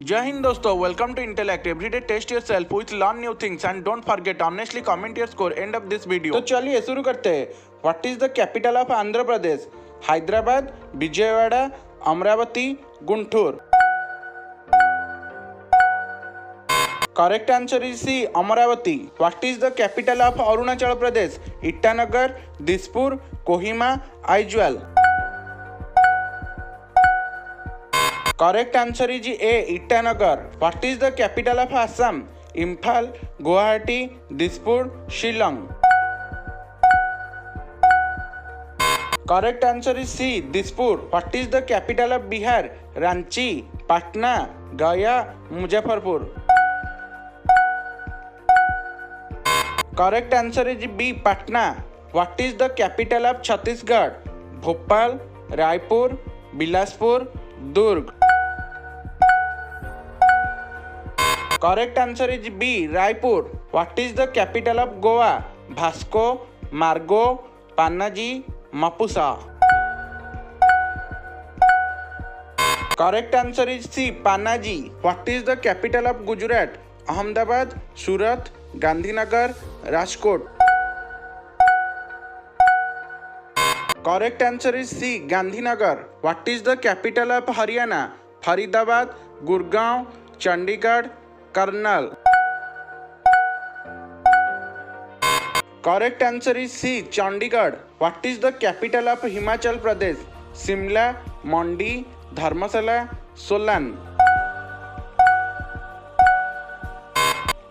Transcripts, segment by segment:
जय हिंद दोस्तों, welcome to intellect everyday test yourself with learn new things and don't forget honestly comment your score end of this video. तो चलिए शुरू करते हैं। What is the capital of Andhra Pradesh? Hyderabad, Vijayawada, Amaravati, Guntur. Correct answer is C, Amaravati. What is the capital of Arunachal Pradesh? Itanagar, Dispur, Kohima, Aizawl. Correct answer is A, Itanagar. What is the capital of Assam? Imphal, Guwahati, Dispur, Shillong. Correct answer is C, Dispur. What is the capital of Bihar? Ranchi, Patna, Gaya, Muzaffarpur. Correct answer is B, Patna. What is the capital of Chhattisgarh? Bhopal, Raipur, Bilaspur, Durg. Correct answer is B, Raipur. What is the capital of Goa? Vasco, Margao, Panaji, Mapusa. Correct answer is C, Panaji. What is the capital of Gujarat? Ahmedabad, Surat, Gandhinagar, Rajkot. Correct answer is C, Gandhinagar. What is the capital of Haryana? Faridabad, Gurgaon, Chandigarh, Karnal. Correct answer is C, Chandigarh. What is the capital of Himachal Pradesh? Shimla, Mandi, Dharamshala, Solan.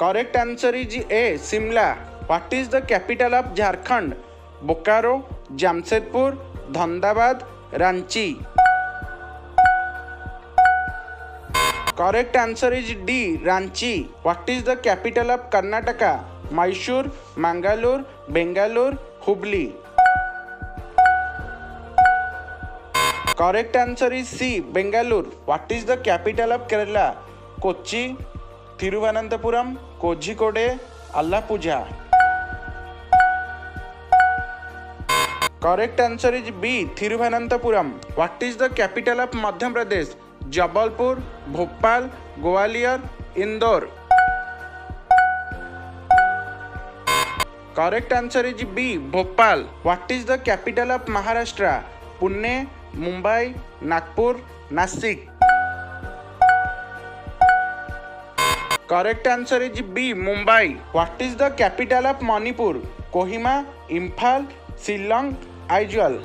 Correct answer is A, Shimla. What is the capital of Jharkhand? Bokaro, Jamshedpur, Dhanbad, Ranchi. Correct answer is D, Ranchi. What is the capital of Karnataka? Mysore, Mangalore, Bengaluru, Hubli. Correct answer is C, Bengaluru. What is the capital of Kerala? Kochi, Thiruvananthapuram, Kozhikode, Alappuzha. Correct answer is B, Thiruvananthapuram. What is the capital of Madhya Pradesh? Jabalpur, Bhopal, Gwalior, Indore. Correct answer is B, Bhopal. What is the capital of Maharashtra? Pune, Mumbai, Nagpur, Nashik. Correct answer is B, Mumbai. What is the capital of Manipur? Kohima, Imphal, Shillong, Aizawl.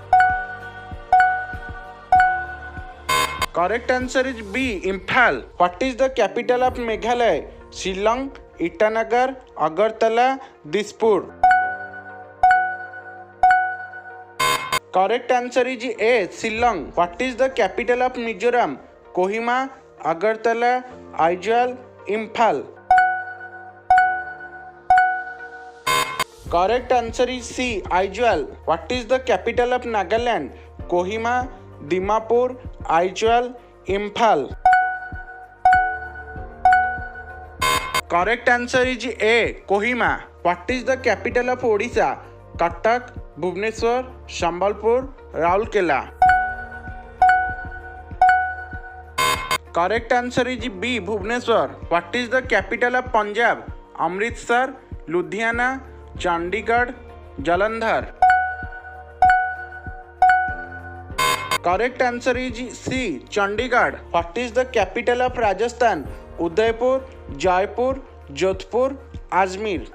Correct answer is B, Imphal. What is the capital of Meghalaya? Shillong, Itanagar, Agartala, Dispur. Correct answer is A, Shillong. What is the capital of Mizoram? Kohima, Agartala, Aizawl, Imphal. Correct answer is C, Aizawl. What is the capital of Nagaland? Kohima, Dimapur, Aizawl, Imphal. Correct answer is A, Kohima. What is the capital of Odisha? Cuttack, Bhubaneswar, Sambalpur, Rourkela. Correct answer is B, Bhubaneswar. What is the capital of Punjab? Amritsar, Ludhiana, Chandigarh, Jalandhar. Correct answer is C, Chandigarh. What is the capital of Rajasthan? Udaipur, Jaipur, Jodhpur, Ajmer.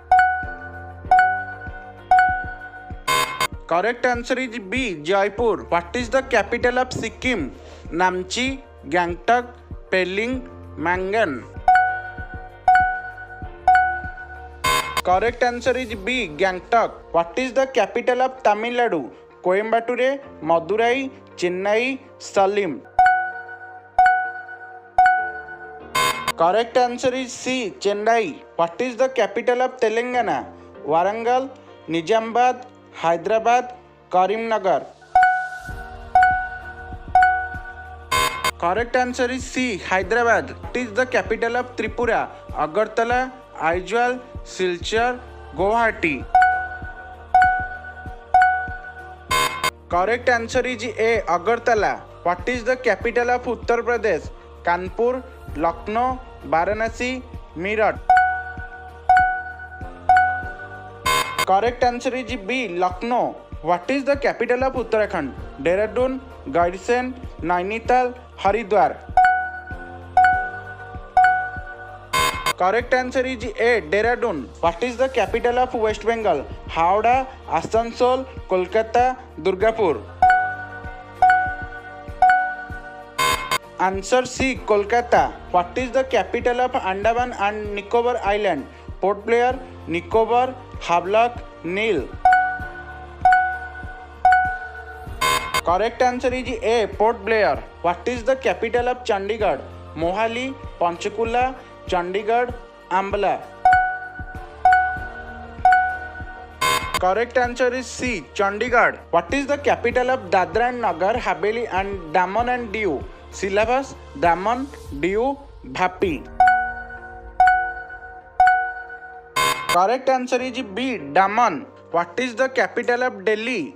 Correct answer is B, Jaipur. What is the capital of Sikkim? Namchi, Gangtok, Pelling, Mangan. Correct answer is B, Gangtok. What is the capital of Tamil Nadu? Coimbatore, Madurai, Chennai, Salem. Correct answer is C, Chennai. What is the capital of Telangana? Warangal, Nizamabad, Hyderabad, Karimnagar. Correct answer is C, Hyderabad. What is the capital of Tripura? Agartala, Aizawl, Silchar, Guwahati. Correct answer is A, Agartala. What is the capital of Uttar Pradesh? Kanpur, Lucknow, Varanasi, Meerut. Correct answer is B, Lucknow. What is the capital of Uttarakhand? Dehradun, Gairsain, Nainital, Haridwar. Correct answer is A, Dehradun. What is the capital of West Bengal? Howrah, Asansol, Kolkata, Durgapur. Answer C, Kolkata. What is the capital of Andaman and Nicobar island? Port Blair, Nicobar, Havelock, Neil. Correct answer is A, Port Blair. What is the capital of Chandigarh? Mohali, Panchkula, Chandigarh, Ambala. Correct answer is C, Chandigarh. What is the capital of Dadra and Nagar Haveli and Daman and Diu? Silvassa, Daman, Diu, Vapi. Correct answer is B, Daman. What is the capital of Delhi?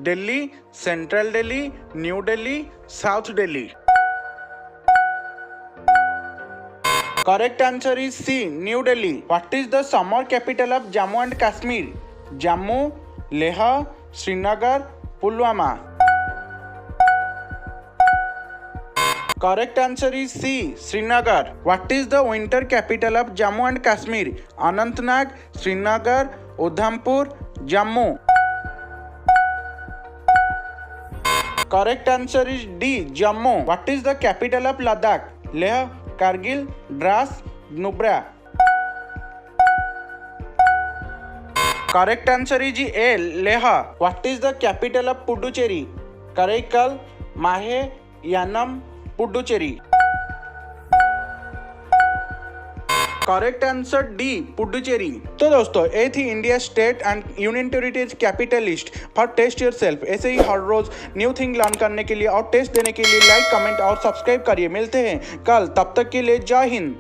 Delhi, Central Delhi, New Delhi, South Delhi. Correct answer is C, New Delhi. What is the summer capital of Jammu and Kashmir? Jammu, Leh, Srinagar, Pulwama. Correct answer is C, Srinagar. What is the winter capital of Jammu and Kashmir? Anantnag, Srinagar, Udhampur, Jammu. Correct answer is D, Jammu. What is the capital of Ladakh? Leh, Kargil, Dras, Nubra. Correct answer is A, Leh. What is the capital of Puducherry? Karaikal, Mahe, Yanam, Puducherry. Correct answer D, Puducherry. तो दोस्तों ये थी India state and union territories capital list for test yourself. ऐसे ही हर रोज new thing learn करने के लिए और टेस्ट देने के लिए लाइक, कमेंट और सब्सक्राइब करिए। मिलते हैं कल, तब तक के लिए जय हिंद।